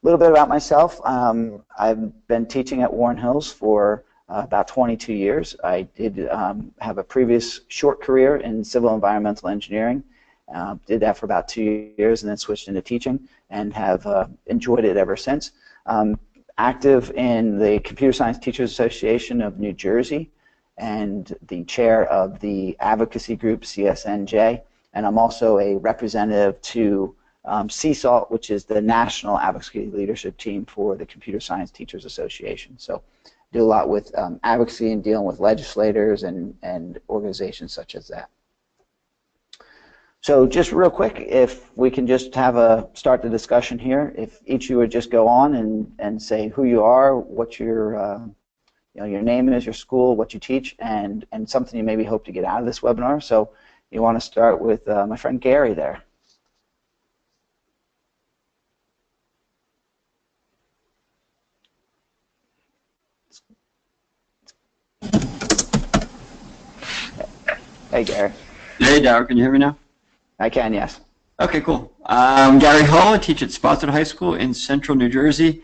little bit about myself. I've been teaching at Warren Hills for about 22 years. I did have a previous short career in civil environmental engineering. Did that for about 2 years and then switched into teaching and have enjoyed it ever since. Active in the Computer Science Teachers Association of New Jersey and the chair of the advocacy group CSNJ, and I'm also a representative to CSALT, which is the National Advocacy Leadership Team for the Computer Science Teachers Association. So do a lot with advocacy and dealing with legislators and organizations such as that. So just real quick, if we can just start the discussion here, if each of you would just go on and say who you are, what your name is, your school, what you teach, and something you maybe hope to get out of this webinar. So you want to start with my friend Gary there. Hey, Gary. Hey, Darryl, can you hear me now? I can, yes. Okay, cool. I'm Gary Hall. I teach at Spotswood High School in central New Jersey.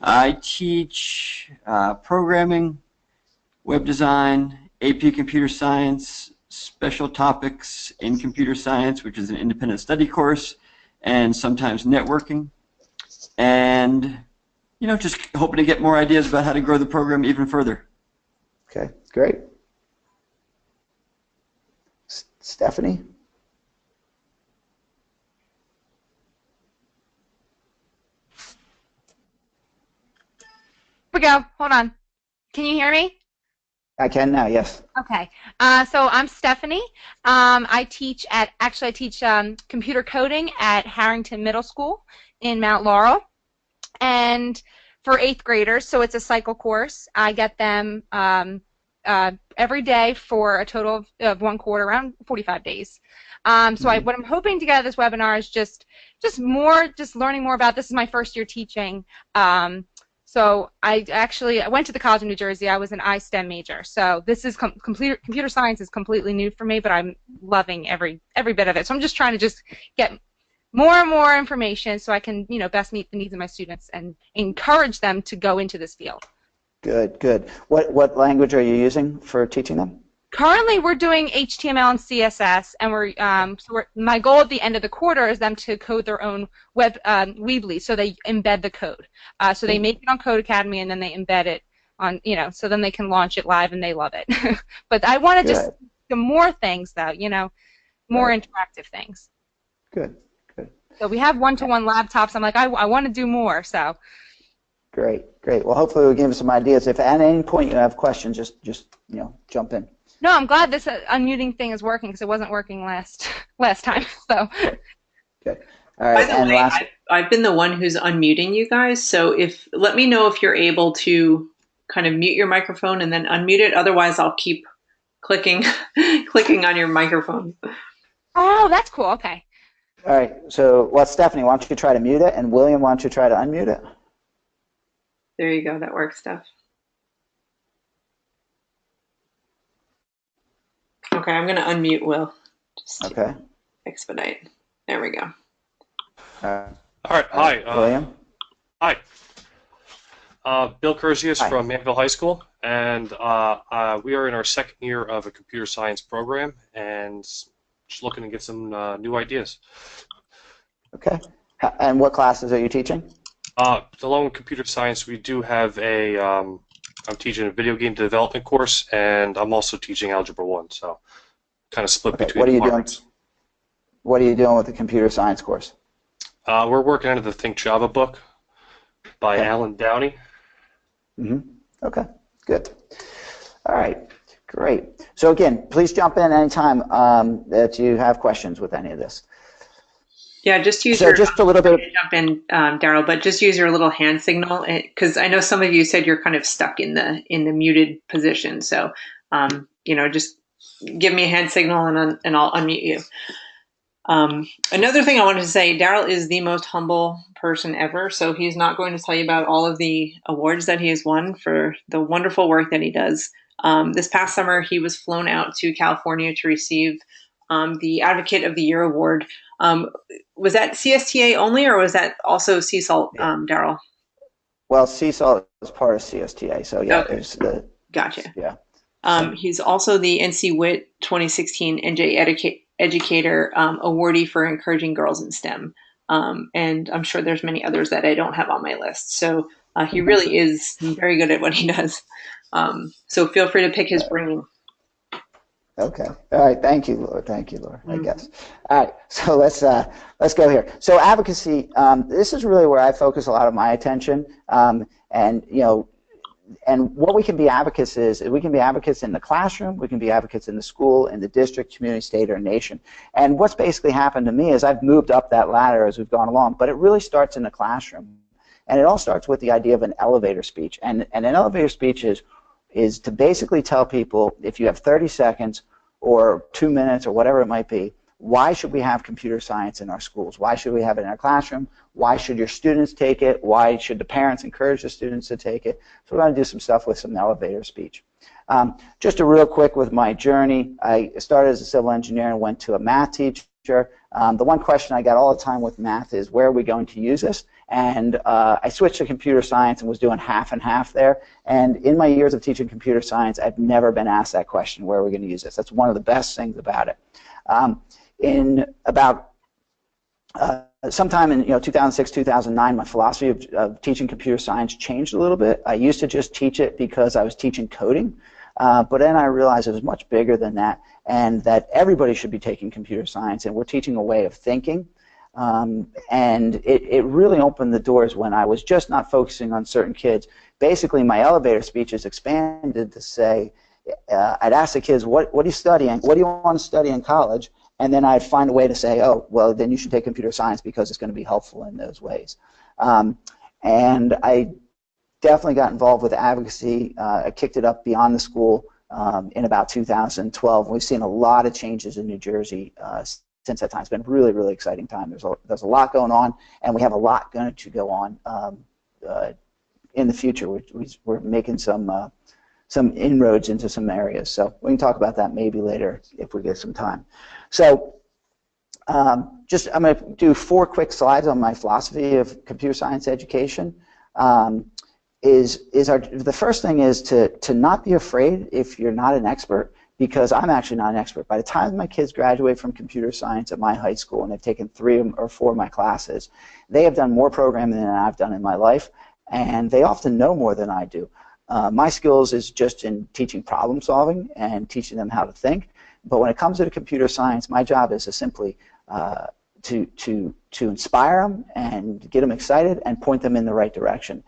I teach programming, web design, AP Computer Science, special topics in computer science, which is an independent study course, and sometimes networking. And, just hoping to get more ideas about how to grow the program even further. Okay, great. Stephanie? We go. Hold on. Can you hear me? I can now, yes. Okay. So I'm Stephanie. I teach computer coding at Harrington Middle School in Mount Laurel, and for 8th graders. So it's a cycle course. I get them every day for a total of 1 quarter, around 45 days. What I'm hoping to get out of this webinar is just learning more about. This is my first year teaching. So I went to the College of New Jersey. I was an iSTEM major. So this is computer science is completely new for me, but I'm loving every bit of it. So I'm just trying to get more and more information so I can best meet the needs of my students and encourage them to go into this field. Good, good. What language are you using for teaching them? Currently, we're doing HTML and CSS, and my goal at the end of the quarter is them to code their own web Weebly, so they embed the code. So they make it on Code Academy, and then they embed it on, so then they can launch it live, and they love it. But I want to just do more things, though, more interactive things. Good, good. So we have one-to-one laptops. I'm like, I want to do more, so. Great, great. Well, hopefully we'll give you some ideas. If at any point you have questions, just jump in. No, I'm glad this unmuting thing is working because it wasn't working last time. So. Good. All right. By the way, I've been the one who's unmuting you guys. So let me know if you're able to kind of mute your microphone and then unmute it. Otherwise, I'll keep clicking on your microphone. Oh, that's cool. Okay. All right. So, Stephanie, why don't you try to mute it, and William, why don't you try to unmute it? There you go. That works, Steph. Okay, I'm going to unmute Will. Just to expedite. There we go. All right. Hi. William? Hi. Bill Curzius from Manville High School, and we are in our 2nd year of a computer science program and just looking to get some new ideas. Okay. And what classes are you teaching? Along with computer science, we do have I'm teaching a video game development course, and I'm also teaching Algebra 1, so kind of split between departments. What are you doing with the computer science course? We're working under the Think Java book by Alan Downey. Okay, good. All right, great. So again, please jump in anytime that you have questions with any of this. Yeah, just use just a little bit. Jump in, Darryl, but just use your little hand signal because I know some of you said you're kind of stuck in the muted position. So, just give me a hand signal and I'll unmute you. Another thing I wanted to say, Darryl is the most humble person ever. So he's not going to tell you about all of the awards that he has won for the wonderful work that he does. This past summer, he was flown out to California to receive the Advocate of the Year award Was that CSTA only, or was that also CSALT, Daryl? Well, CSALT is part of CSTA, so yeah, okay. There's the gotcha. Yeah. He's also the NC WIT 2016 NJ Educator awardee for encouraging girls in STEM, and I'm sure there's many others that I don't have on my list. So he really is very good at what he does. So feel free to pick his brain. Okay. All right. Thank you, Laura. Thank you, Laura. I guess. All right. So let's go here. So advocacy. This is really where I focus a lot of my attention. And what we can be advocates is we can be advocates in the classroom. We can be advocates in the school, in the district, community, state, or nation. And what's basically happened to me is I've moved up that ladder as we've gone along. But it really starts in the classroom, and it all starts with the idea of an elevator speech. And an elevator speech is to basically tell people, if you have 30 seconds or 2 minutes or whatever it might be, why should we have computer science in our schools? Why should we have it in our classroom? Why should your students take it? Why should the parents encourage the students to take it? So we're going to do some stuff with some elevator speech. Just a real quick with my journey, I started as a civil engineer and went to a math teacher. The one question I got all the time with math is, where are we going to use this? And I switched to computer science and was doing half and half there. And in my years of teaching computer science, I've never been asked that question, where are we going to use this? That's one of the best things about it. In about sometime in 2006, 2009, my philosophy of teaching computer science changed a little bit. I used to just teach it because I was teaching coding, but then I realized it was much bigger than that, and that everybody should be taking computer science, and we're teaching a way of thinking. And it really opened the doors when I was just not focusing on certain kids. Basically, my elevator speeches expanded to say, I'd ask the kids, what are you studying? What do you want to study in college? And then I'd find a way to say, oh, well, then you should take computer science because it's going to be helpful in those ways. And I definitely got involved with advocacy. I kicked it up beyond the school in about 2012. We've seen a lot of changes in New Jersey since that time. It's been a really, really exciting time. There's a lot going on, and we have a lot going to go on in the future. We're making some inroads into some areas. So we can talk about that maybe later if we get some time. So I'm going to do 4 quick slides on my philosophy of computer science education. The first thing is to not be afraid if you're not an expert, because I'm actually not an expert. By the time my kids graduate from computer science at my high school and they've taken 3 or 4 of my classes, they have done more programming than I've done in my life, and they often know more than I do. My skills is just in teaching problem solving and teaching them how to think. But when it comes to computer science, my job is to simply to inspire them and get them excited and point them in the right direction.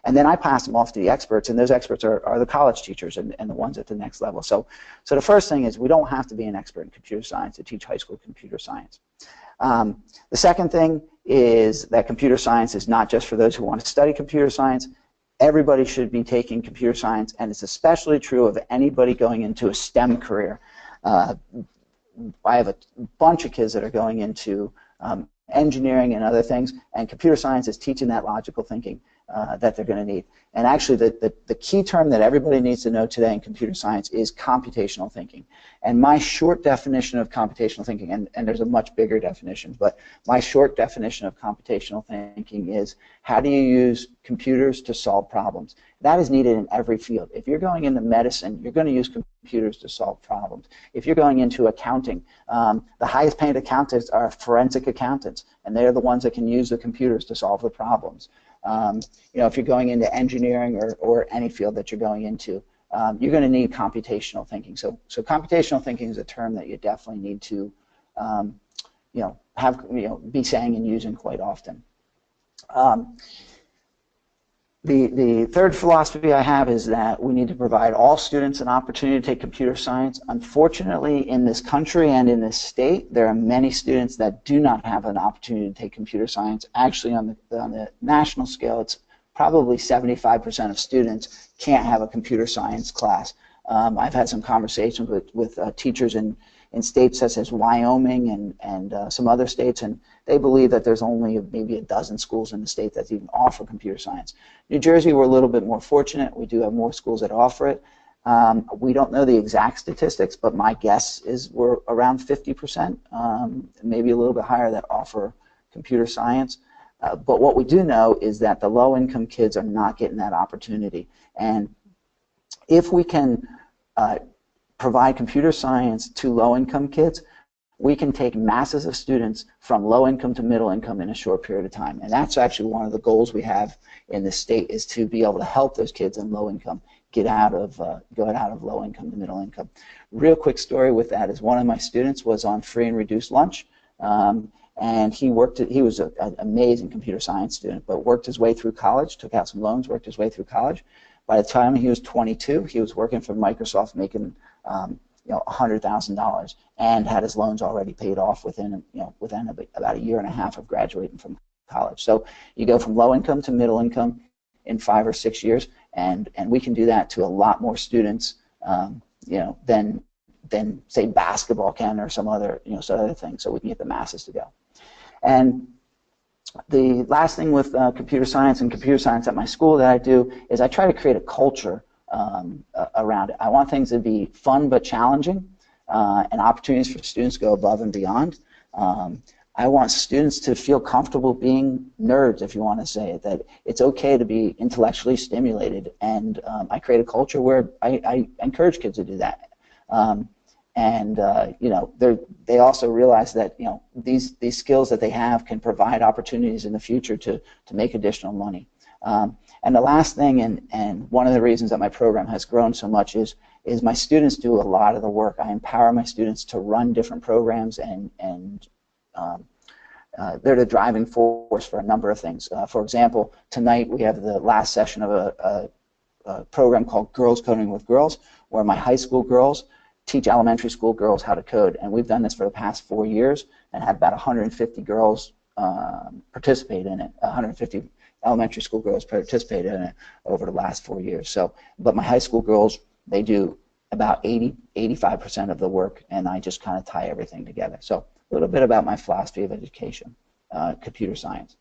And then I pass them off to the experts, and those experts are the college teachers and the ones at the next level. So the first thing is we don't have to be an expert in computer science to teach high school computer science. The second thing is that computer science is not just for those who want to study computer science. Everybody should be taking computer science, and it's especially true of anybody going into a STEM career. I have a bunch of kids that are going into engineering and other things, and computer science is teaching that logical thinking that they're going to need. And actually, the key term that everybody needs to know today in computer science is computational thinking. And my short definition of computational thinking, and there's a much bigger definition, but my short definition of computational thinking is, how do you use computers to solve problems? That is needed in every field. If you're going into medicine, you're going to use computers to solve problems. If you're going into accounting, the highest paid accountants are forensic accountants, and they're the ones that can use the computers to solve the problems. If you're going into engineering or any field that you're going into, you're going to need computational thinking. So computational thinking is a term that you definitely need to, be saying and using quite often. The third philosophy I have is that we need to provide all students an opportunity to take computer science. Unfortunately, in this country and in this state, there are many students that do not have an opportunity to take computer science. Actually, on the national scale, it's probably 75% of students can't have a computer science class. I've had some conversations with teachers in states such as Wyoming and some other states, and they believe that there's only maybe a dozen schools in the state that even offer computer science. New Jersey, we're a little bit more fortunate. We do have more schools that offer it. We don't know the exact statistics, but my guess is we're around 50%, maybe a little bit higher, that offer computer science. But what we do know is that the low-income kids are not getting that opportunity. And if we can provide computer science to low-income kids, we can take masses of students from low income to middle income in a short period of time. And that's actually one of the goals we have in the state, is to be able to help those kids in low income go out of low income to middle income. Real quick story with that is one of my students was on free and reduced lunch, and he was an amazing computer science student, but worked his way through college, took out some loans, worked his way through college. By the time he was 22, he was working for Microsoft, making $100,000, and had his loans already paid off within about a year and a half of graduating from college. So you go from low income to middle income in 5 or 6 years, and we can do that to a lot more students, than say basketball can, or some other thing. So we can get the masses to go. And the last thing with computer science at my school that I do is I try to create a culture around it. I want things to be fun but challenging, and opportunities for students to go above and beyond. I want students to feel comfortable being nerds, if you want to say it, that it's okay to be intellectually stimulated, and I create a culture where I encourage kids to do that. They also realize that these skills that they have can provide opportunities in the future to make additional money. And the last thing, and one of the reasons that my program has grown so much, is my students do a lot of the work. I empower my students to run different programs, and they're the driving force for a number of things. For example, tonight we have the last session of a program called Girls Coding with Girls, where my high school girls teach elementary school girls how to code. And we've done this for the past 4 years and had about 150 girls participate in it, 150 elementary school girls participated in it over the last 4 years. So, but my high school girls, they do about 85% of the work, and I just kind of tie everything together. So a little bit about my philosophy of education, computer science.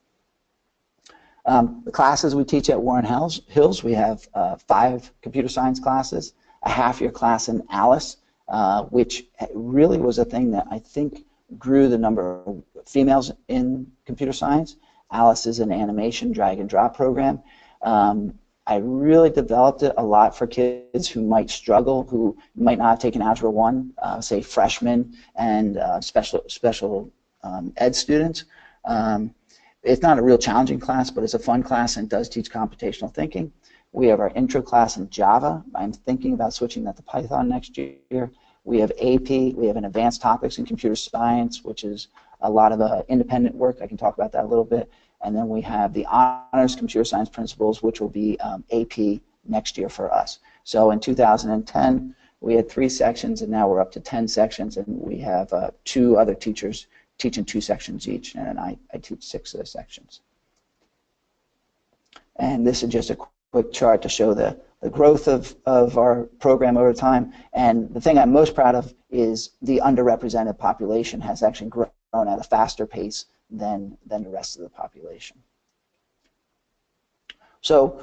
The classes we teach at Warren Hills, we have 5 computer science classes, a half-year class in Alice, which really was a thing that I think grew the number of females in computer science. Alice is an animation drag and drop program. I really developed it a lot for kids who might struggle, who might not have taken Algebra 1, say freshmen and special ed students. It's not a real challenging class, but it's a fun class and does teach computational thinking. We have our intro class in Java. I'm thinking about switching that to Python next year. We have AP. We have an advanced topics in computer science, which is a lot of independent work. I can talk about that a little bit. And then we have the honors computer science principles, which will be AP next year for us. So in 2010, we had 3 sections, and now we're up to 10 sections, and we have 2 other teachers teaching 2 sections each, and I teach 6 of the sections. And this is just a quick chart to show the growth of our program over time. And the thing I'm most proud of is the underrepresented population has actually grown at a faster pace than the rest of the population. So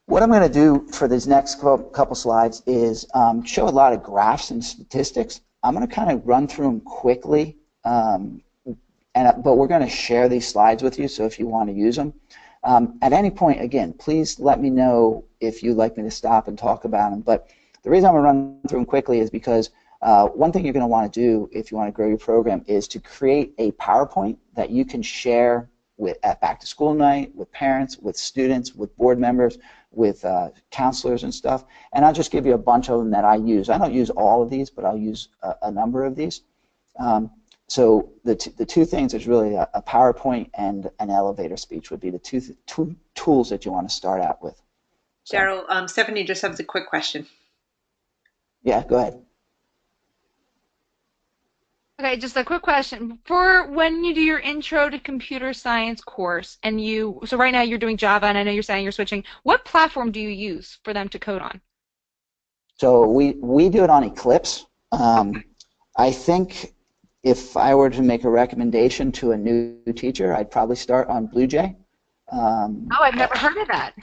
what I'm going to do for these next couple slides is show a lot of graphs and statistics. I'm going to kind of run through them quickly, but we're going to share these slides with you, so if you want to use them. At any point, again, please let me know if you'd like me to stop and talk about them. But the reason I'm going to run through them quickly is because one thing you're going to want to do if you want to grow your program is to create a PowerPoint that you can share at back to school night, with parents, with students, with board members, with counselors and stuff. And I'll just give you a bunch of them that I use. I don't use all of these, but I'll use a number of these. So the 2 things is really a PowerPoint and an elevator speech would be the two tools that you want to start out with. So, Daryl, Stephanie just has a quick question. Yeah, go ahead. Okay, just a quick question. For when you do your intro to computer science course, and so right now you're doing Java, and I know you're saying you're switching, what platform do you use for them to code on? So we do it on Eclipse. I think if I were to make a recommendation to a new teacher, I'd probably start on BlueJ. Oh, I've never heard of that.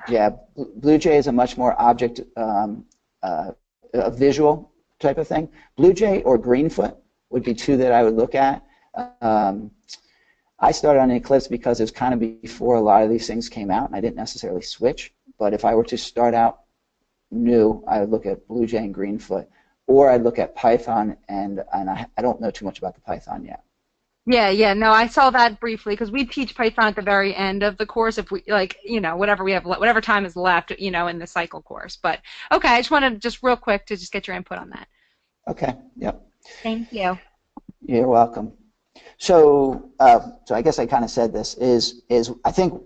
Yeah, BlueJ is a much more object a visual type of thing. BlueJ or Greenfoot would be two that I would look at. I started on Eclipse because it was kind of before a lot of these things came out, and I didn't necessarily switch. But if I were to start out new, I would look at BlueJ and Greenfoot, or I'd look at Python, and I don't know too much about the Python yet. Yeah, no, I saw that briefly because we teach Python at the very end of the course, if we whatever we have, whatever time is left, in the cycle course. But okay, I just wanted just real quick to just get your input on that. Okay. Yep. Thank you. You're welcome. So, so I guess I kind of said this is I think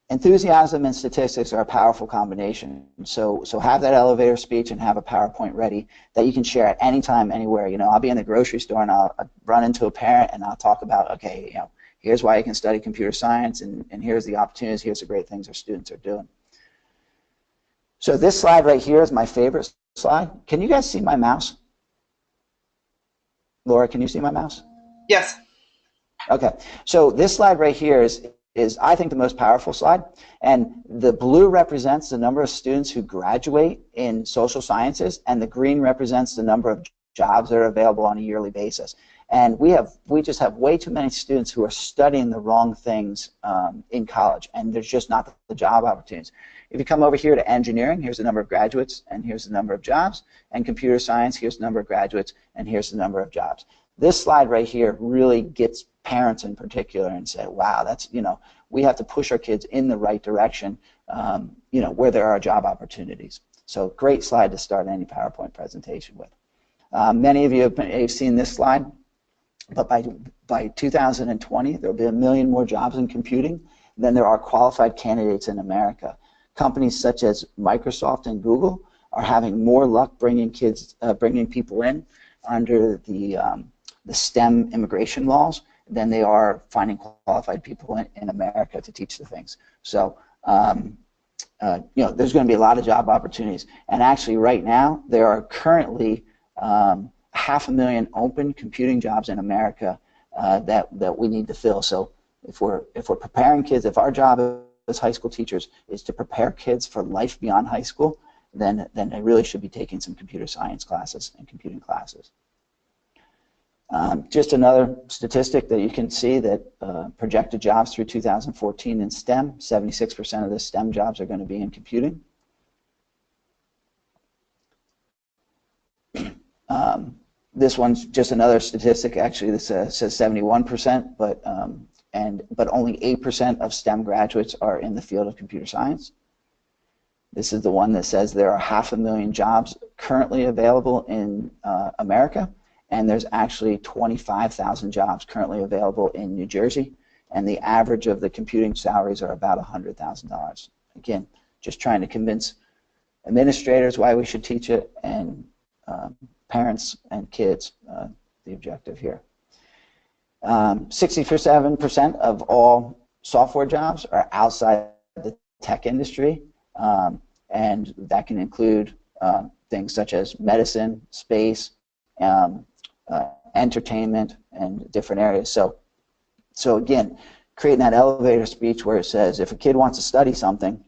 enthusiasm and statistics are a powerful combination. So have that elevator speech and have a PowerPoint ready that you can share at any time, anywhere. I'll be in the grocery store and I'll run into a parent and I'll talk about, okay, here's why you can study computer science, and here's the opportunities, here's the great things our students are doing. So this slide right here is my favorite slide. Can you guys see my mouse? Laura, can you see my mouse? Yes. Okay, so this slide right here is I think the most powerful slide, and the blue represents the number of students who graduate in social sciences, and the green represents the number of jobs that are available on a yearly basis. And we just have way too many students who are studying the wrong things in college, and there's just not the job opportunities. If you come over here to engineering, here's the number of graduates, and here's the number of jobs, and computer science, here's the number of graduates, and here's the number of jobs. This slide right here really gets parents in particular and say, wow, that's, we have to push our kids in the right direction, where there are job opportunities. So great slide to start any PowerPoint presentation with. Many of you have seen this slide, but by 2020, there will be 1 million more jobs in computing than there are qualified candidates in America. Companies such as Microsoft and Google are having more luck bringing people in under the STEM immigration laws than they are finding qualified people in America to teach the things. So, there's going to be a lot of job opportunities. And actually, right now, there are currently 500,000 open computing jobs in America that we need to fill. So, if we're preparing kids, if our job as high school teachers is to prepare kids for life beyond high school, then they really should be taking some computer science classes and computing classes. Just another statistic that you can see that projected jobs through 2014 in STEM, 76% of the STEM jobs are going to be in computing. This one's just another statistic. Actually, this says 71%, but only 8% of STEM graduates are in the field of computer science. This is the one that says there are 500,000 jobs currently available in America, and there's actually 25,000 jobs currently available in New Jersey, and the average of the computing salaries are about $100,000. Again, just trying to convince administrators why we should teach it, and parents and kids, the objective here. 67% of all software jobs are outside the tech industry, and that can include things such as medicine, space, entertainment, and different areas. So again, creating that elevator speech where it says if a kid wants to study something,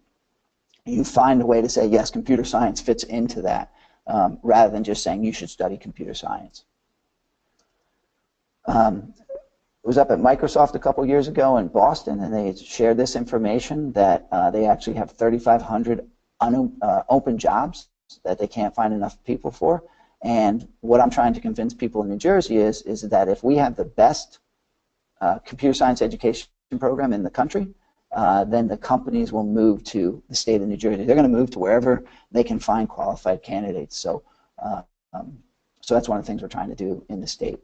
you find a way to say, yes, computer science fits into that, rather than just saying you should study computer science. I was up at Microsoft a couple years ago in Boston, and they shared this information that they actually have 3,500 open jobs that they can't find enough people for. And what I'm trying to convince people in New Jersey is that if we have the best computer science education program in the country, then the companies will move to the state of New Jersey. They're going to move to wherever they can find qualified candidates. So, so that's one of the things we're trying to do in the state.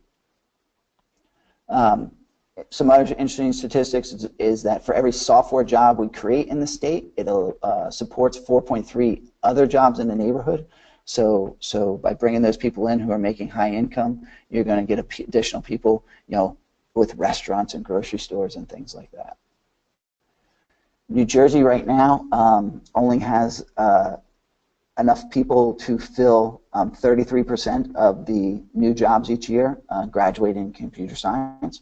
Some other interesting statistics is that for every software job we create in the state, it supports 4.3 other jobs in the neighborhood. So by bringing those people in who are making high income, you're going to get additional people, with restaurants and grocery stores and things like that. New Jersey right now only has enough people to fill 33% of the new jobs each year graduating in computer science.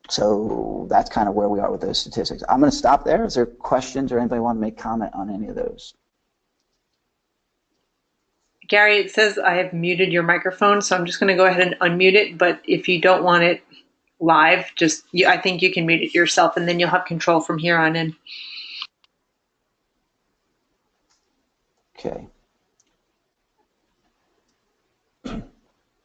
So that's kind of where we are with those statistics. I'm going to stop there. Is there questions or anybody want to make comment on any of those? Gary, it says I have muted your microphone, so I'm just going to go ahead and unmute it. But if you don't want it live, I think you can mute it yourself, and then you'll have control from here on in. Okay.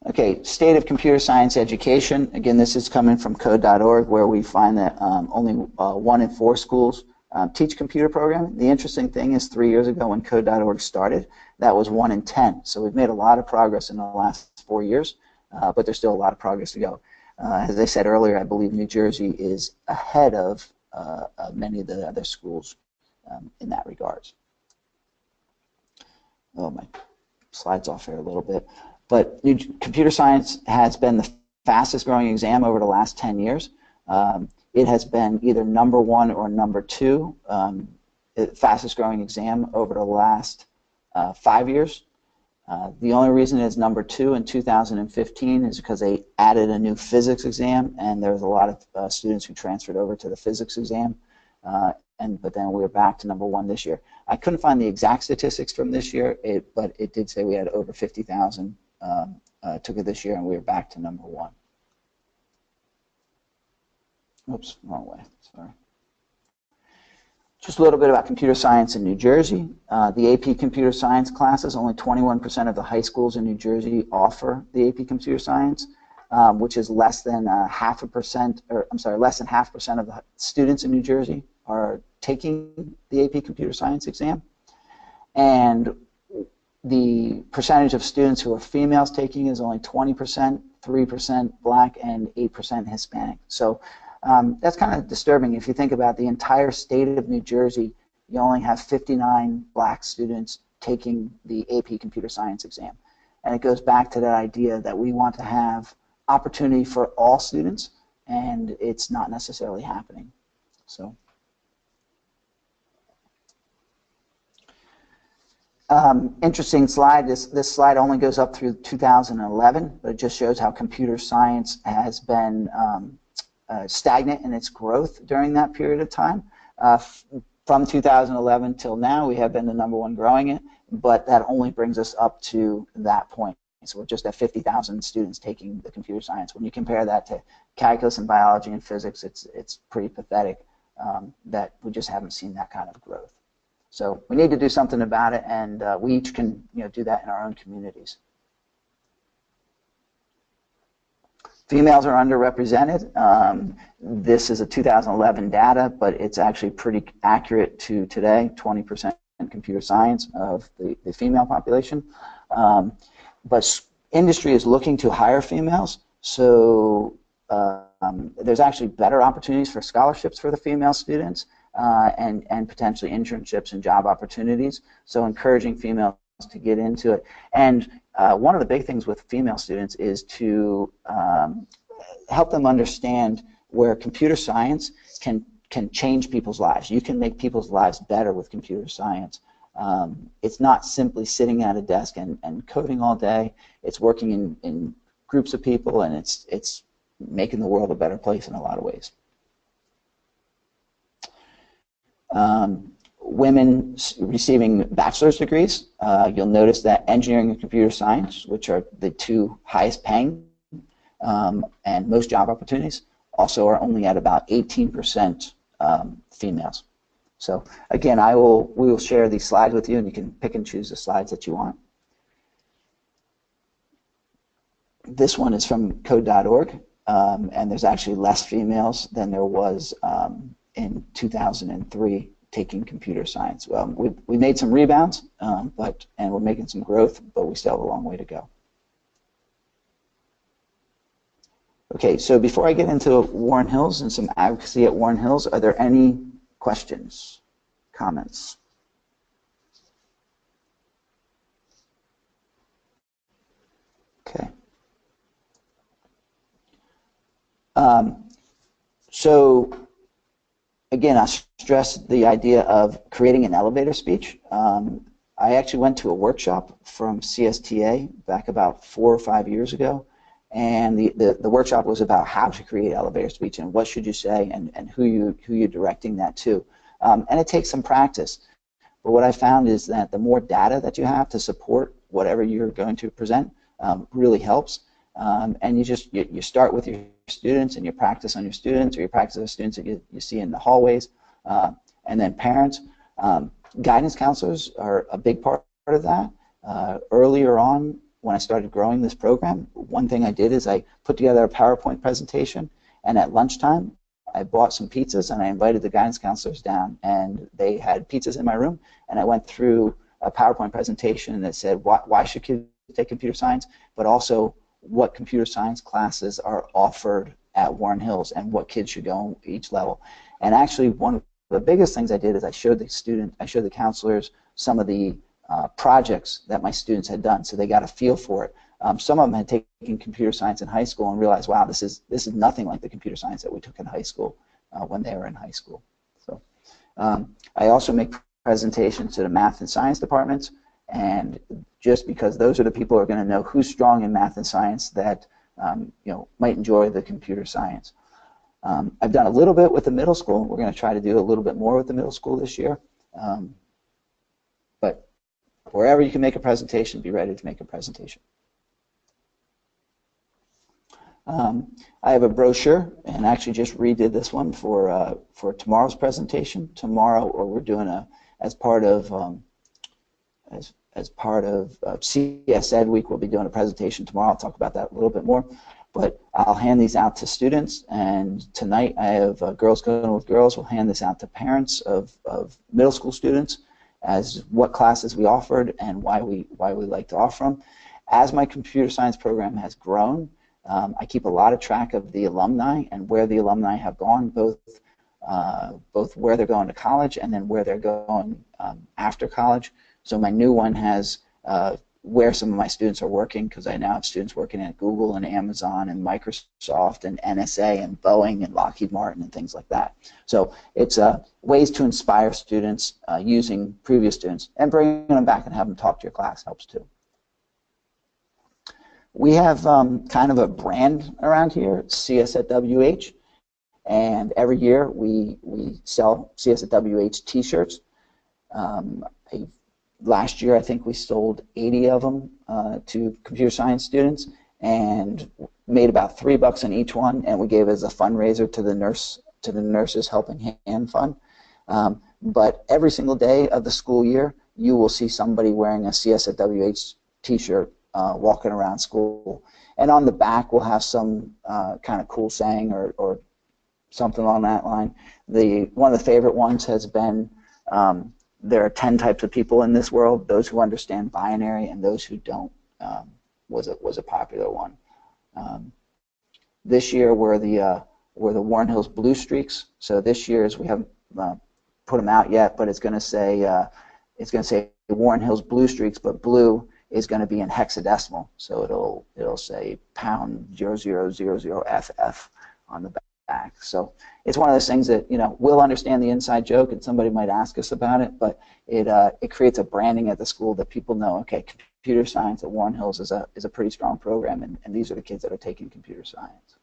Okay, state of computer science education. Again, this is coming from code.org, where we find that only 1 in 4 schools teach computer programming. The interesting thing is 3 years ago when code.org started, that was 1 in 10. So we've made a lot of progress in the last 4 years, but there's still a lot of progress to go. As I said earlier, I believe New Jersey is ahead of many of the other schools in that regards. Oh, my slide's off here a little bit. But computer science has been the fastest growing exam over the last 10 years. It has been either number 1 or number 2 fastest growing exam over the last 5 years. The only reason it's number 2 in 2015 is because they added a new physics exam, and there was a lot of students who transferred over to the physics exam. But then we were back to number 1 this year. I couldn't find the exact statistics from this year, but it did say we had over 50,000 took it this year, and we were back to number 1. Oops, wrong way, sorry. Just a little bit about computer science in New Jersey. The AP Computer Science classes, only 21% of the high schools in New Jersey offer the AP Computer Science, which is less than half a percent, or I'm sorry, less than 0.5% of the students in New Jersey are taking the AP Computer Science exam. And the percentage of students who are females taking is only 20%, 3% black, and 8% Hispanic. So that's kind of disturbing. If you think about the entire state of New Jersey, you only have 59 black students taking the AP Computer Science exam. And it goes back to that idea that we want to have opportunity for all students, and it's not necessarily happening. So. Interesting slide. This slide only goes up through 2011, but it just shows how computer science has been stagnant in its growth during that period of time. From 2011 till now, we have been the number 1 growing it, but that only brings us up to that point. So we're just at 50,000 students taking the computer science. When you compare that to calculus and biology and physics, it's pretty pathetic that we just haven't seen that kind of growth. So we need to do something about it, and we each can do that in our own communities. Females are underrepresented. This is a 2011 data, but it's actually pretty accurate to today, 20% in computer science of the female population. But industry is looking to hire females, so there's actually better opportunities for scholarships for the female students. And potentially internships and job opportunities, so encouraging females to get into it. And one of the big things with female students is to help them understand where computer science can change people's lives. You can make people's lives better with computer science. It's not simply sitting at a desk and coding all day. It's working in groups of people, and it's making the world a better place in a lot of ways. Women receiving bachelor's degrees, you'll notice that engineering and computer science, which are the 2 highest paying and most job opportunities, also are only at about 18% females. So again, we will share these slides with you, and you can pick and choose the slides that you want. This one is from code.org, and there's actually less females than there was in 2003 taking computer science. Well, we made some rebounds, and we're making some growth, but we still have a long way to go. Okay, so before I get into Warren Hills and some advocacy at Warren Hills, are there any questions, comments? Okay. So again, I stress the idea of creating an elevator speech. I actually went to a workshop from CSTA back about 4 or 5 years ago, and the workshop was about how to create elevator speech and what should you say and who you're directing that to. And it takes some practice. But what I found is that the more data that you have to support whatever you're going to present really helps. And you start with your students and you practice on your students, or you practice on the students that you see in the hallways, and then parents. Guidance counselors are a big part of that. Earlier on, when I started growing this program, one thing I did is I put together a PowerPoint presentation, and at lunchtime I bought some pizzas and I invited the guidance counselors down, and they had pizzas in my room, and I went through a PowerPoint presentation that said why should kids take computer science, but also what computer science classes are offered at Warren Hills and what kids should go on each level. And actually, one of the biggest things I did is I showed the counselors some of the projects that my students had done, so they got a feel for it. Some of them had taken computer science in high school and realized, wow, this is nothing like the computer science that we took in high school when they were in high school. So I also make presentations to the math and science departments, and just because those are the people who are going to know who's strong in math and science that might enjoy the computer science. I've done a little bit with the middle school. We're going to try to do a little bit more with the middle school this year. But wherever you can make a presentation, be ready to make a presentation. I have a brochure, and actually just redid this one for tomorrow's presentation. Tomorrow, or we're doing as part of CS Ed Week, we'll be doing a presentation tomorrow. I'll talk about that a little bit more. But I'll hand these out to students, and tonight I have Girls Coding with Girls. We'll hand this out to parents of middle school students as what classes we offered and why we like to offer them. As my computer science program has grown, I keep a lot of track of the alumni and where the alumni have gone, both where they're going to college and then where they're going after college. So my new one has where some of my students are working, because I now have students working at Google and Amazon and Microsoft and NSA and Boeing and Lockheed Martin and things like that. So it's ways to inspire students using previous students, and bringing them back and have them talk to your class helps too. We have kind of a brand around here, CS at WH, and every year we sell CS at WH t-shirts. Last year I think we sold 80 of them to computer science students and made about $3 on each one, and we gave it as a fundraiser to the Nurses Helping Hand Fund. But every single day of the school year you will see somebody wearing a CS at WH t-shirt walking around school, and on the back we'll have some kind of cool saying or something along that line. One of the favorite ones has been there are 10 types of people in this world. Those who understand binary and those who don't was a popular one. This year we're the Warren Hills Blue Streaks. So this year's, we haven't put them out yet, but it's going to say Warren Hills Blue Streaks, but blue is going to be in hexadecimal. So it'll say pound 0000FF on the back. So it's one of those things that we'll understand the inside joke, and somebody might ask us about it, but it creates a branding at the school that people know. Okay, computer science at Warren Hills is a pretty strong program, and these are the kids that are taking computer science.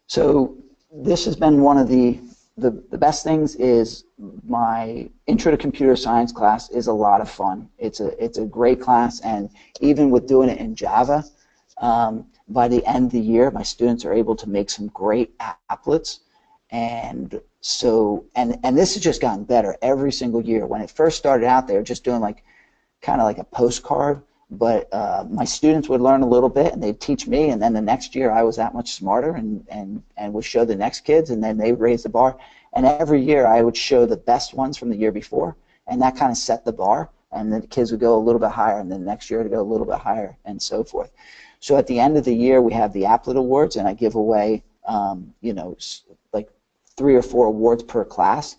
So this has been one of the best things. Is my Intro to Computer Science class is a lot of fun. It's a great class, and even with doing it in Java, by the end of the year, my students are able to make some great applets, and this has just gotten better every single year. When it first started out, they were just doing kind of like a postcard, but my students would learn a little bit, and they'd teach me, and then the next year I was that much smarter, and would show the next kids, and then they would raise the bar, and every year I would show the best ones from the year before, and that kind of set the bar, and then the kids would go a little bit higher, and then the next year to go a little bit higher, and so forth. So at the end of the year, we have the Applet Awards, and I give away, like 3 or 4 awards per class.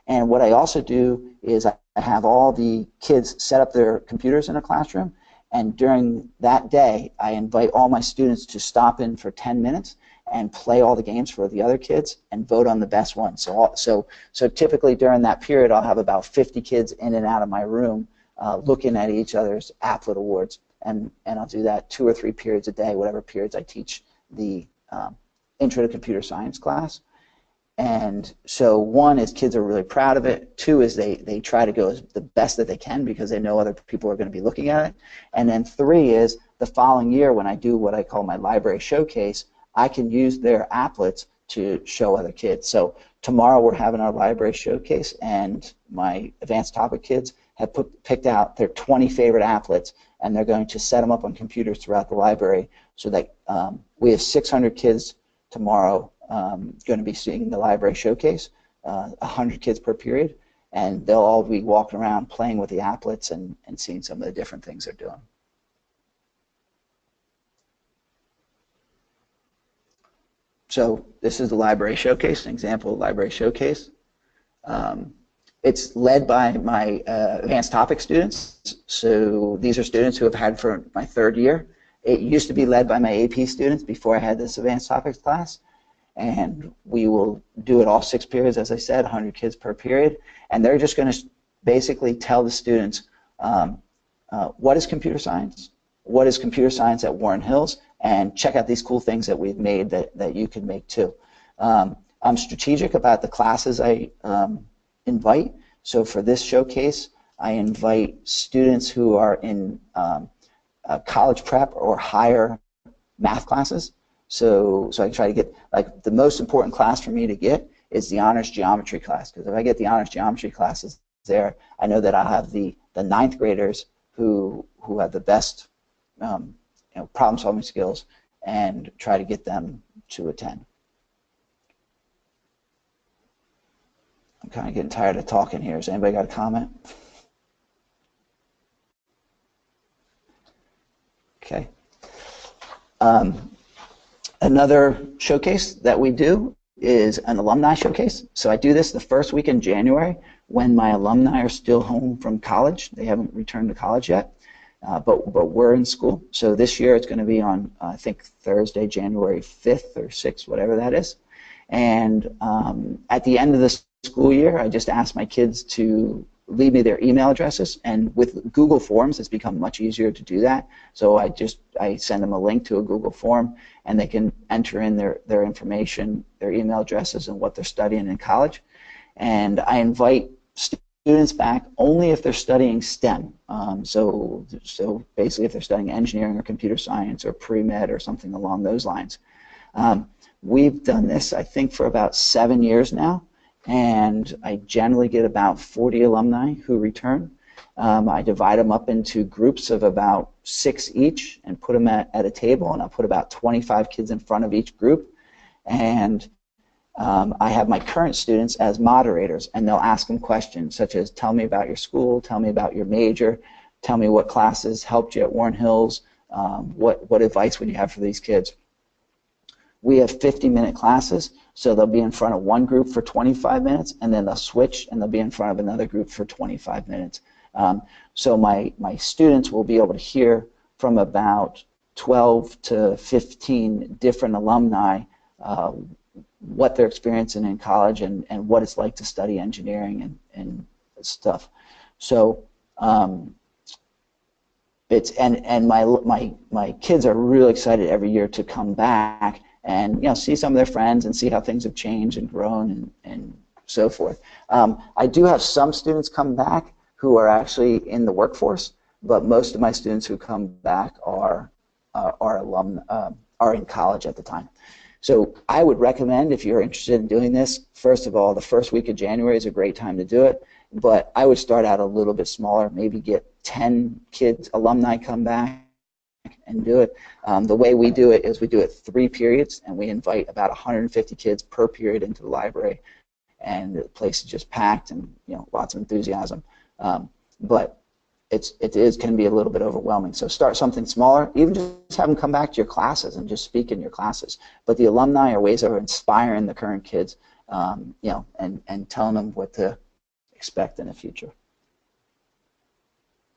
And what I also do is I have all the kids set up their computers in a classroom, and during that day, I invite all my students to stop in for 10 minutes and play all the games for the other kids and vote on the best one. So typically during that period, I'll have about 50 kids in and out of my room looking at each other's Applet Awards. And I'll do that 2 or 3 periods a day, whatever periods I teach the Intro to Computer Science class. And so one is kids are really proud of it. Two is they try to go as the best that they can because they know other people are going to be looking at it. And then three is the following year when I do what I call my library showcase, I can use their applets to show other kids. So tomorrow we're having our library showcase, and my advanced topic kids have picked out their 20 favorite applets, and they're going to set them up on computers throughout the library so that we have 600 kids tomorrow going to be seeing the library showcase, 100 kids per period, and they'll all be walking around playing with the applets and seeing some of the different things they're doing. So this is the library showcase, an example of library showcase. It's led by my advanced topic students. So these are students who have had for my third year. It used to be led by my AP students before I had this advanced topics class. And we will do it all 6 periods, as I said, 100 kids per period. And they're just going to basically tell the students what is computer science, what is computer science at Warren Hills, and check out these cool things that we've made that you can make too. I'm strategic about the classes I invite. So for this showcase, I invite students who are in college prep or higher math classes. So I try to get, like, the most important class for me to get is the honors geometry class, because if I get the honors geometry classes there, I know that I'll have the 9th graders who have the best problem-solving skills and try to get them to attend. I'm kind of getting tired of talking here. Has anybody got a comment? Okay. Another showcase that we do is an alumni showcase. So I do this the first week in January when my alumni are still home from college. They haven't returned to college yet, but we're in school. So this year it's going to be on, I think, Thursday, January 5th or 6th, whatever that is. And at the end of the school year, I just ask my kids to leave me their email addresses, and with Google Forms it's become much easier to do that. So I send them a link to a Google form, and they can enter in their information, their email addresses, and what they're studying in college. And I invite students back only if they're studying STEM. So basically if they're studying engineering or computer science or pre-med or something along those lines. We've done this, I think, for about 7 years now, and I generally get about 40 alumni who return. I divide them up into groups of about 6 each and put them at a table, and I'll put about 25 kids in front of each group. And I have my current students as moderators, and they'll ask them questions such as, tell me about your school, tell me about your major, tell me what classes helped you at Warren Hills, what advice would you have for these kids. We have 50-minute classes, so they'll be in front of one group for 25 minutes, and then they'll switch and they'll be in front of another group for 25 minutes. So my students will be able to hear from about 12 to 15 different alumni what they're experiencing in college and what it's like to study engineering and stuff. So my kids are really excited every year to come back and see some of their friends and see how things have changed and grown and so forth. I do have some students come back who are actually in the workforce, but most of my students who come back are in college at the time. So I would recommend, if you're interested in doing this, first of all, the first week of January is a great time to do it, but I would start out a little bit smaller, maybe get 10 kids, alumni come back and do it. The way we do it is we do it 3 periods, and we invite about 150 kids per period into the library, and the place is just packed and lots of enthusiasm. But it can be a little bit overwhelming. So start something smaller. Even just have them come back to your classes and just speak in your classes. But the alumni are ways of inspiring the current kids, and telling them what to expect in the future.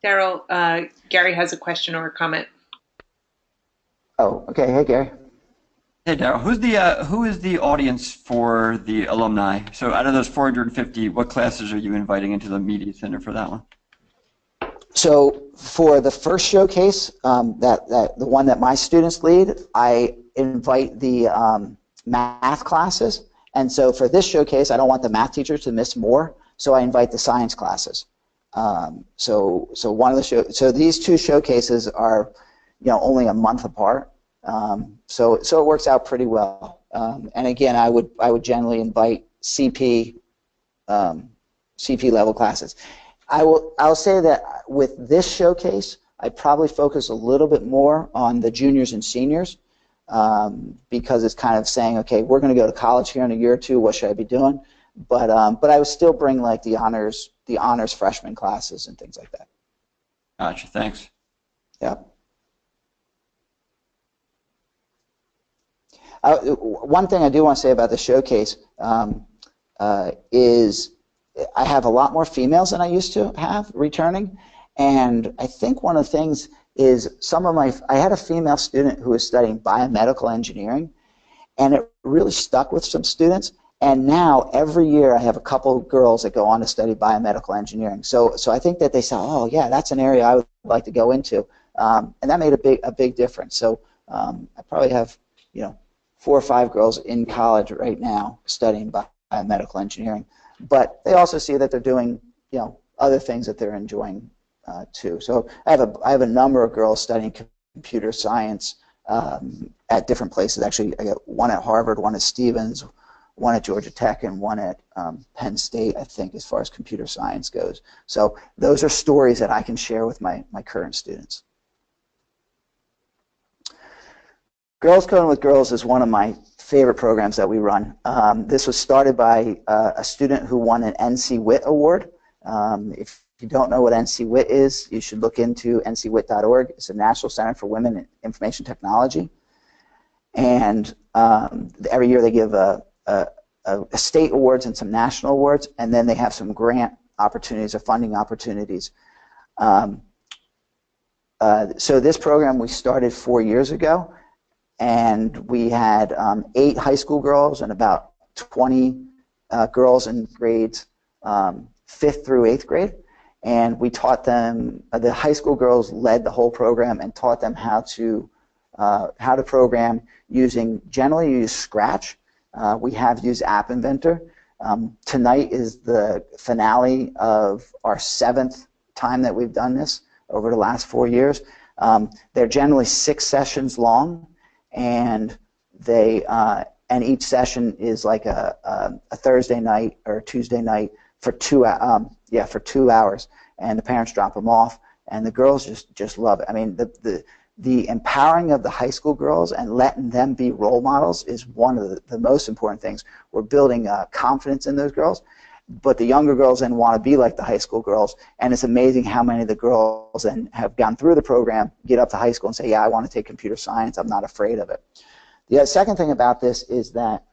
Daryl, Gary has a question or a comment. Oh, okay. Hey, Gary. Hey, Daryl. Who is the audience for the alumni? So out of those 450, what classes are you inviting into the Media Center for that one? So for the first showcase, the one that my students lead, I invite the math classes, And so for this showcase, I don't want the math teachers to miss more, so I invite the science classes. So these two showcases are, only a month apart. So it works out pretty well. And again, I would generally invite CP level classes. I'll say that with this showcase, I probably focus a little bit more on the juniors and seniors, because it's kind of saying, okay, we're going to go to college here in a year or two. What should I be doing? But I would still bring like the honors freshman classes and things like that. Gotcha. Thanks. Yeah. One thing I do want to say about the showcase is I have a lot more females than I used to have returning, and I think one of the things is I had a female student who was studying biomedical engineering, and it really stuck with some students, and now every year I have a couple of girls that go on to study biomedical engineering. So I think that they say, oh yeah, that's an area I would like to go into, and that made a big difference. So I probably have 4 or 5 girls in college right now studying biomedical engineering, but they also see that they're doing other things that they're enjoying too. So I have a number of girls studying computer science at different places. Actually, I got one at Harvard, one at Stevens, one at Georgia Tech, and one at Penn State, I think, as far as computer science goes. So those are stories that I can share with my current students. Girls Coding with Girls is one of my favorite programs that we run. This was started by a student who won an NC WIT award. If you don't know what NC WIT is, you should look into ncwit.org. It's the National Center for Women in Information Technology. And every year they give a state awards and some national awards, and then they have some grant opportunities or funding opportunities. So this program we started 4 years ago, and we had 8 high school girls and about 20 girls in grades 5th through 8th grade. And we taught them, the high school girls led the whole program and taught them how to program generally use Scratch. We have used App Inventor. Tonight is the finale of our 7th time that we've done this over the last 4 years. They're generally 6 sessions long, and and each session is like a Thursday night or a Tuesday night for 2 hours, and the parents drop them off, and the girls just love it. I mean, the empowering of the high school girls and letting them be role models is one of the most important things. We're building confidence in those girls, but the younger girls then want to be like the high school girls, and it's amazing how many of the girls then have gone through the program, get up to high school and say, yeah, I want to take computer science, I'm not afraid of it. The second thing about this is that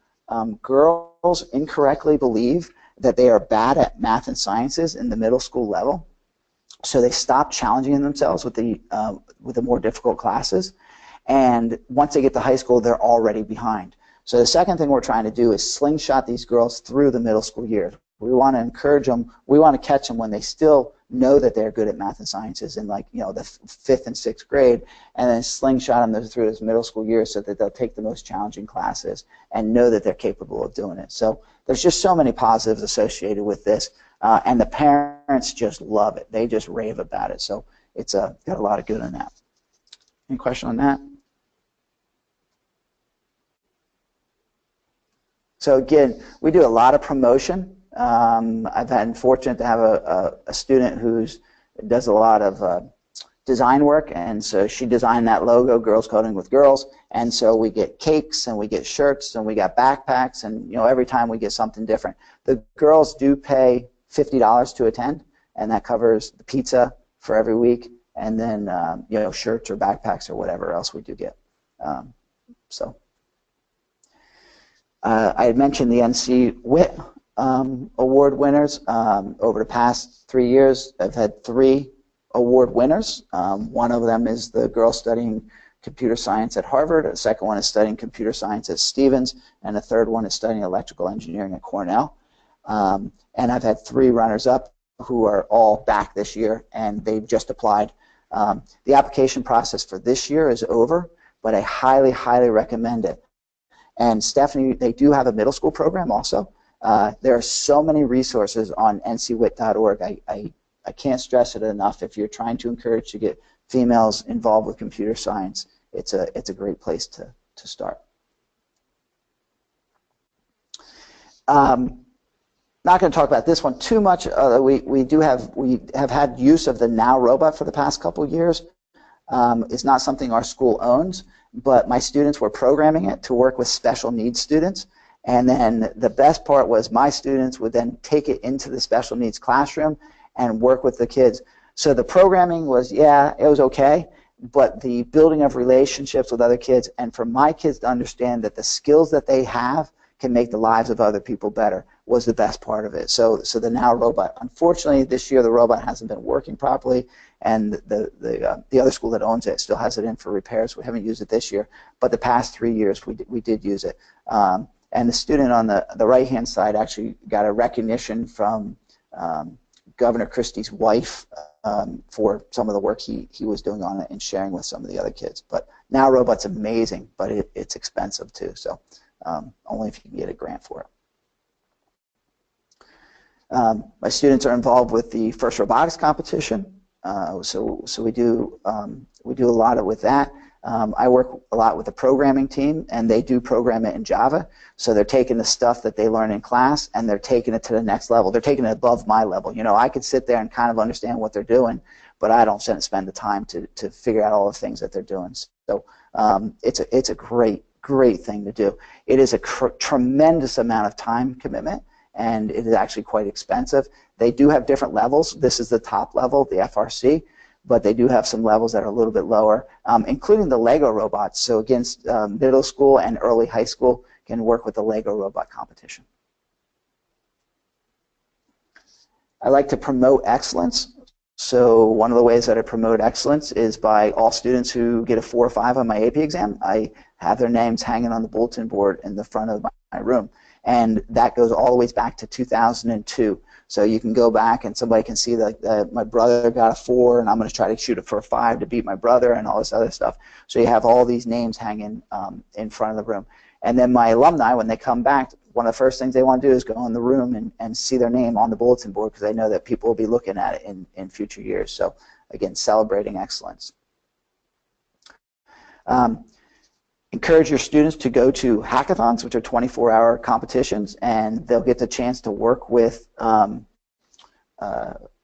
girls incorrectly believe that they are bad at math and sciences in the middle school level, so they stop challenging themselves with the more difficult classes, and once they get to high school, they're already behind. So the second thing we're trying to do is slingshot these girls through the middle school years. We want to encourage them, we want to catch them when they still know that they're good at math and sciences in the 5th and 6th grade, and then slingshot them through those middle school years so that they'll take the most challenging classes and know that they're capable of doing it. So there's just so many positives associated with this, and the parents just love it. They just rave about it. So it's got a lot of good in that. Any question on that? So again, we do a lot of promotion. I've been fortunate to have a student who does a lot of design work, and so she designed that logo, Girls Coding with Girls, and so we get cakes and we get shirts and we got backpacks, and every time we get something different. The girls do pay $50 to attend, and that covers the pizza for every week, and then shirts or backpacks or whatever else we do get. I had mentioned the NC WIT award winners. Over the past 3 years, I've had 3 award winners. One of them is the girl studying computer science at Harvard. The second one is studying computer science at Stevens, and the third one is studying electrical engineering at Cornell. And I've had 3 runners-up who are all back this year, and they've just applied. The application process for this year is over, but I highly, highly recommend it. And Stephanie, they do have a middle school program also. There are so many resources on ncwit.org. I can't stress it enough. If you're trying to encourage to get females involved with computer science, it's a great place to start. Not going to talk about this one too much. We have had use of the Now robot for the past couple of years. It's not something our school owns, but my students were programming it to work with special needs students. And then the best part was my students would then take it into the special needs classroom and work with the kids. So the programming was, yeah, it was okay, but the building of relationships with other kids, and for my kids to understand that the skills that they have can make the lives of other people better, was the best part of it. So the Now robot, unfortunately this year the robot hasn't been working properly, and the other school that owns it still has it in for repairs. We haven't used it this year, but the past 3 years we did use it. And the student on the right-hand side actually got a recognition from Governor Christie's wife for some of the work he was doing on it and sharing with some of the other kids. But Now robot's amazing, but it's expensive too, so only if you can get a grant for it. My students are involved with the FIRST Robotics competition, so we do a lot with that. I work a lot with the programming team, and they do program it in Java. So they're taking the stuff that they learn in class and they're taking it to the next level. They're taking it above my level. You know, I could sit there and kind of understand what they're doing, but I don't spend the time to figure out all the things that they're doing. So it's a great thing to do. It is a tremendous amount of time commitment, and it is actually quite expensive. They do have different levels. This is the top level, the FRC, but they do have some levels that are a little bit lower, including the Lego robots. So against middle school and early high school can work with the Lego robot competition. I like to promote excellence. So one of the ways that I promote excellence is by all students who get a 4 or 5 on my AP exam, I have their names hanging on the bulletin board in the front of my room. And that goes all the way back to 2002. So you can go back and somebody can see that my brother got a 4 and I'm going to try to shoot it for a 5 to beat my brother and all this other stuff. So you have all these names hanging in front of the room. And then my alumni, when they come back, one of the first things they want to do is go in the room and see their name on the bulletin board, because they know that people will be looking at it in future years. So again, celebrating excellence. Encourage your students to go to hackathons, which are 24-hour competitions, and they'll get the chance to work with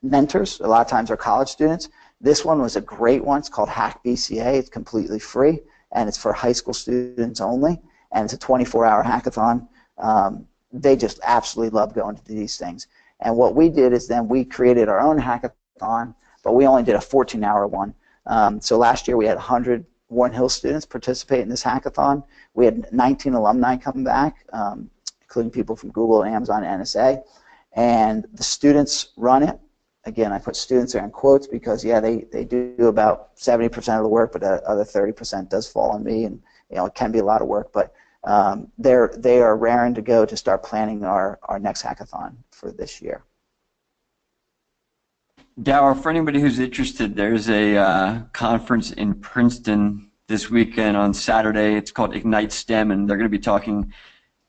mentors. A lot of times they're college students. This one was a great one. It's called Hack BCA. It's completely free, and it's for high school students only, and it's a 24-hour hackathon. They just absolutely love going to these things. And what we did is then we created our own hackathon, but we only did a 14-hour one. So last year we had 100 Warren Hills students participate in this hackathon. We had 19 alumni come back, including people from Google, Amazon, and NSA. And the students run it. Again, I put students there in quotes because, yeah, they do about 70% of the work, but the other 30% does fall on me, and you know, it can be a lot of work. But they are raring to go to start planning our next hackathon for this year. Dower, for anybody who's interested, there's a conference in Princeton this weekend on Saturday. It's called Ignite STEM, and they're going to be talking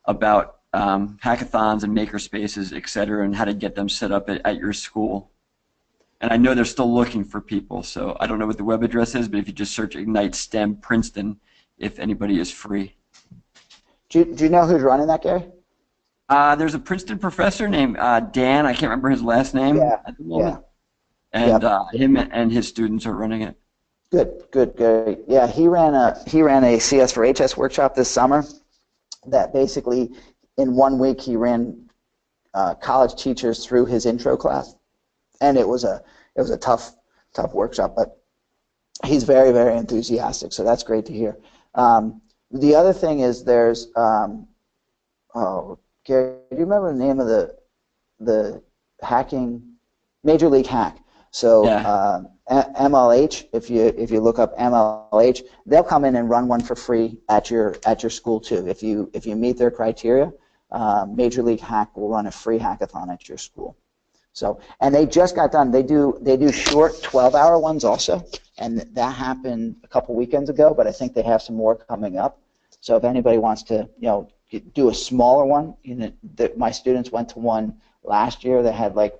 about hackathons and makerspaces, et cetera, and how to get them set up at your school. And I know they're still looking for people, so I don't know what the web address is, but if you just search Ignite STEM Princeton, if anybody is free. Do you know who's running that, Gary? There's a Princeton professor named Dan. I can't remember his last name at the moment. And him and his students are running it. Good. Yeah, he ran a CS for HS workshop this summer that basically in 1 week he ran college teachers through his intro class, and it was a tough workshop, but he's very, very enthusiastic, so that's great to hear. The other thing is there's Gary, do you remember the name of the hacking Major League Hack? So MLH, if you look up MLH, they'll come in and run one for free at your school too. If you meet their criteria, Major League Hack will run a free hackathon at your school. So, and they just got done. They do short 12-hour ones also, and that happened a couple weekends ago. But I think they have some more coming up. So if anybody wants to, do a smaller one, my students went to one last year that had like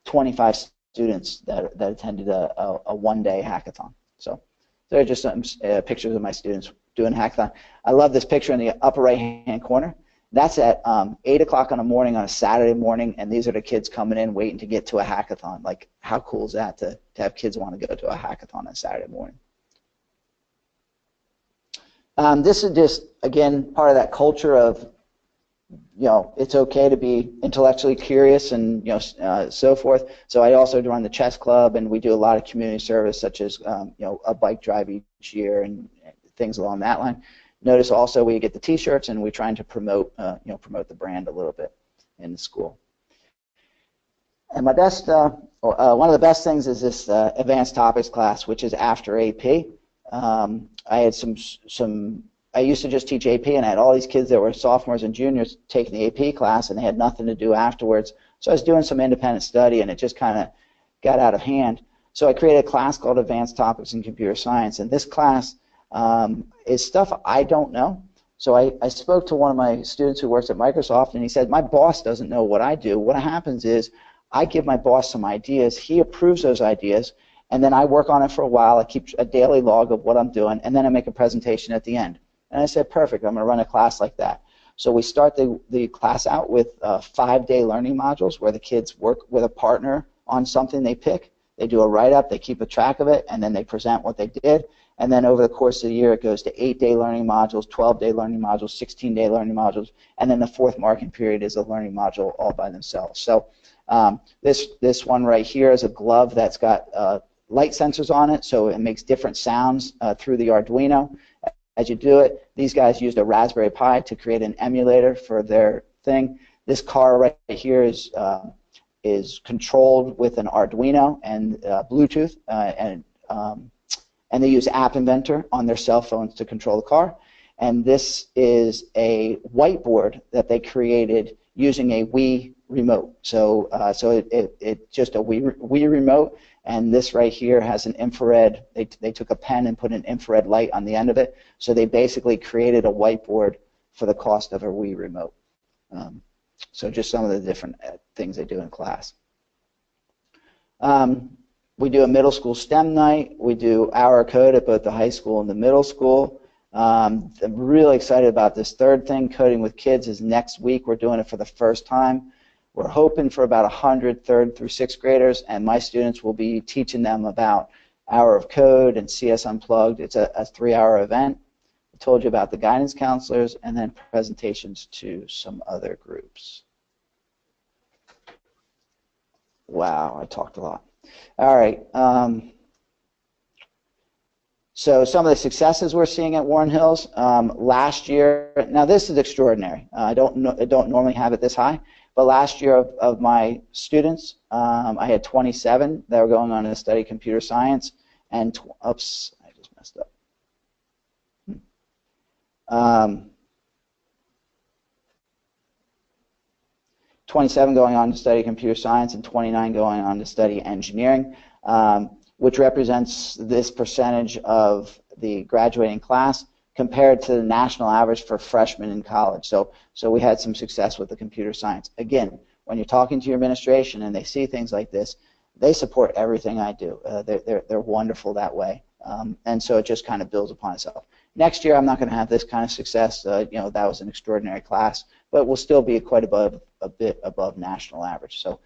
25 students that attended a one-day hackathon. So there are just some pictures of my students doing a hackathon. I love this picture in the upper right-hand corner. That's at 8 o'clock in the morning on a Saturday morning, and these are the kids coming in waiting to get to a hackathon. Like, how cool is that to have kids want to go to a hackathon on a Saturday morning? This is just, again, part of that culture of, it's okay to be intellectually curious and, so forth. So I also run the chess club, and we do a lot of community service, such as, a bike drive each year and things along that line. Notice also we get the T-shirts, and we're trying to promote, promote the brand a little bit in the school. And my best, one of the best things is this advanced topics class, which is after AP. I had I used to just teach AP, and I had all these kids that were sophomores and juniors taking the AP class, and they had nothing to do afterwards. So I was doing some independent study, and it just kind of got out of hand. So I created a class called Advanced Topics in Computer Science, and this class is stuff I don't know. So I spoke to one of my students who works at Microsoft, and he said, my boss doesn't know what I do. What happens is I give my boss some ideas, he approves those ideas, and then I work on it for a while. I keep a daily log of what I'm doing, and then I make a presentation at the end. And I said, perfect, I'm going to run a class like that. So we start the class out with 5-day learning modules where the kids work with a partner on something they pick. They do a write-up, they keep a track of it, and then they present what they did. And then over the course of the year, it goes to 8-day learning modules, 12-day learning modules, 16-day learning modules, and then the fourth marking period is a learning module all by themselves. So this one right here is a glove that's got light sensors on it, so it makes different sounds through the Arduino. As you do it, these guys used a Raspberry Pi to create an emulator for their thing. This car right here is controlled with an Arduino and Bluetooth, and they use App Inventor on their cell phones to control the car. And this is a whiteboard that they created using a Wii remote. So it's just a Wii remote. And this right here has an infrared, they took a pen and put an infrared light on the end of it. So they basically created a whiteboard for the cost of a Wii remote. So just some of the different things they do in class. We do a middle school STEM night. We do Hour of Code at both the high school and the middle school. I'm really excited about this third thing, Coding with Kids, is next week. We're doing it for the first time. We're hoping for about 100 third through sixth graders, and my students will be teaching them about Hour of Code and CS Unplugged. It's a 3-hour event. I told you about the guidance counselors, and then presentations to some other groups. Wow, I talked a lot. All right. So some of the successes we're seeing at Warren Hills last year. Now this is extraordinary. I don't normally have it this high. But last year of my students, I had 27 that were going on to study computer science, and oops, I just messed up. 27 going on to study computer science and 29 going on to study engineering, which represents this percentage of the graduating class compared to the national average for freshmen in college. So we had some success with the computer science. Again, when you're talking to your administration and they see things like this, they support everything I do. They're wonderful that way. And so it just kind of builds upon itself. Next year, I'm not going to have this kind of success. That was an extraordinary class, but we'll still be quite a bit above national average. So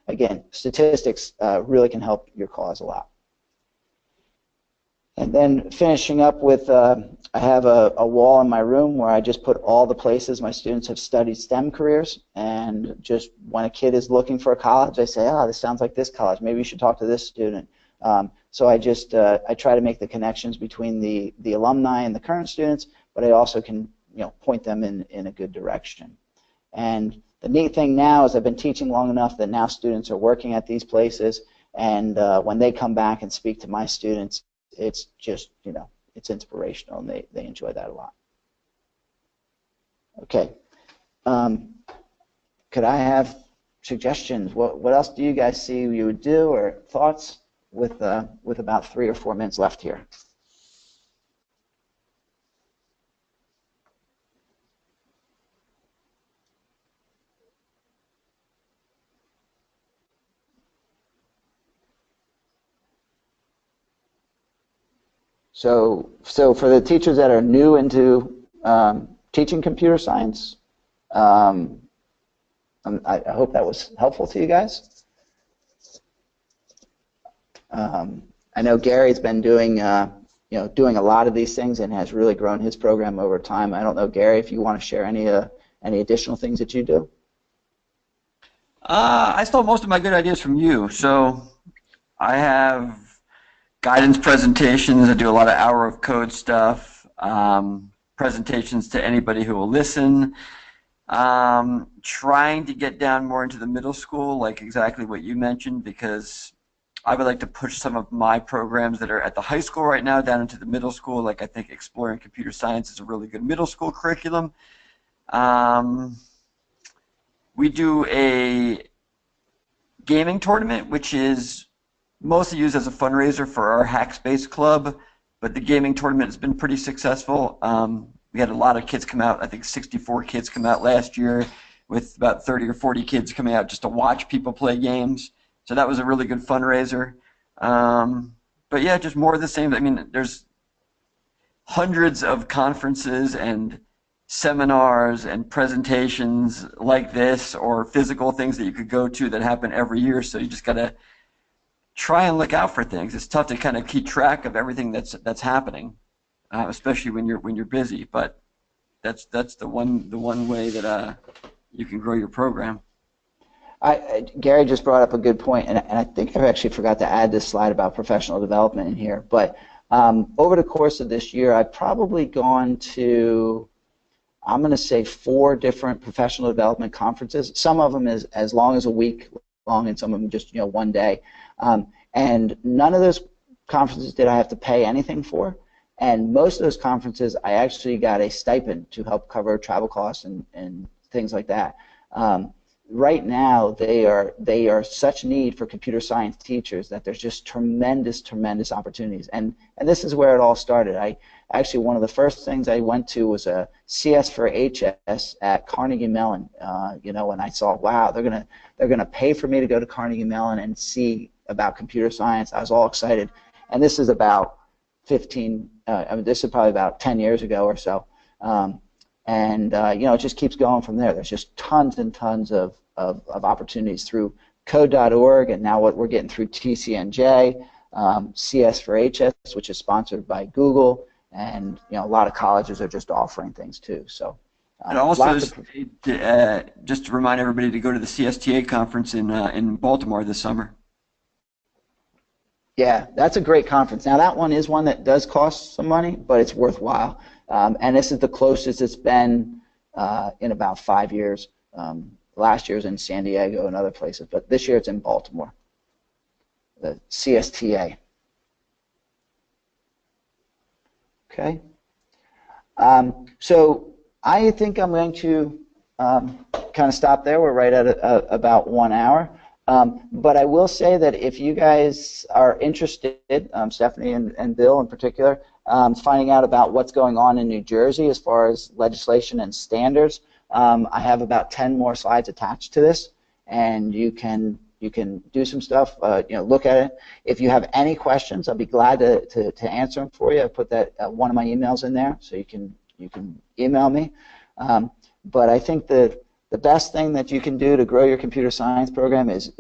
again, statistics really can help your cause a lot. And then finishing up with, I have a wall in my room where I just put all the places my students have studied STEM careers, and just when a kid is looking for a college, I say, this sounds like this college. Maybe you should talk to this student. So I just I try to make the connections between the alumni and the current students, but I also can point them in a good direction. And the neat thing now is I've been teaching long enough that now students are working at these places, and when they come back and speak to my students, it's just, it's inspirational, and they enjoy that a lot. Okay. Could I have suggestions? What else do you guys see you would do, or thoughts with about 3 or 4 minutes left here? So for the teachers that are new into teaching computer science, I hope that was helpful to you guys. I know Gary's been doing doing a lot of these things and has really grown his program over time. I don't know, Gary, if you want to share any additional things that you do. I stole most of my good ideas from you. So I have guidance presentations. I do a lot of hour of code stuff, presentations to anybody who will listen. Trying to get down more into the middle school, like exactly what you mentioned, because I would like to push some of my programs that are at the high school right now down into the middle school. Like I think Exploring Computer Science is a really good middle school curriculum. We do a gaming tournament, which is mostly used as a fundraiser for our Hackspace Club, but the gaming tournament has been pretty successful. We had a lot of kids come out. I think 64 kids come out last year, with about 30 or 40 kids coming out just to watch people play games. So that was a really good fundraiser. But yeah, just more of the same. I mean, there's hundreds of conferences and seminars and presentations like this, or physical things that you could go to that happen every year. So you just got to try and look out for things. It's tough to kind of keep track of everything that's happening, especially when you're busy. But that's the one way that you can grow your program. Gary just brought up a good point, and I think I actually forgot to add this slide about professional development in here. But over the course of this year, I've probably gone to, I'm going to say, 4 different professional development conferences. Some of them is as long as a week long, and some of them just one day. And none of those conferences did I have to pay anything for. And most of those conferences, I actually got a stipend to help cover travel costs and things like that. Right now, they are such need for computer science teachers that there's just tremendous opportunities. And this is where it all started. Actually, one of the first things I went to was a CS for HS at Carnegie Mellon. And I saw, wow, they're gonna pay for me to go to Carnegie Mellon and see about computer science. I was all excited. And this is about 15. This is probably about 10 years ago or so. It just keeps going from there. There's just tons and tons of opportunities through code.org, and now what we're getting through TCNJ, CS for HS, which is sponsored by Google, and a lot of colleges are just offering things too. So, and also, just to remind everybody to go to the CSTA conference in Baltimore this summer. Yeah, that's a great conference. Now that one is one that does cost some money, but it's worthwhile. And this is the closest it's been in about 5 years. Last year was in San Diego and other places, but this year it's in Baltimore, the CSTA. Okay. So I think I'm going to kind of stop there. We're right at about 1 hour. But I will say that if you guys are interested, Stephanie and Bill in particular, finding out about what's going on in New Jersey as far as legislation and standards, I have about 10 more slides attached to this, and you can do some stuff, look at it. If you have any questions, I'll be glad to answer them for you. I put that one of my emails in there, so you can email me. But I think that the best thing that you can do to grow your computer science program is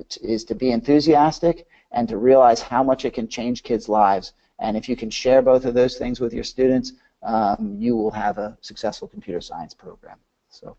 to be enthusiastic and to realize how much it can change kids' lives. And if you can share both of those things with your students, you will have a successful computer science program. So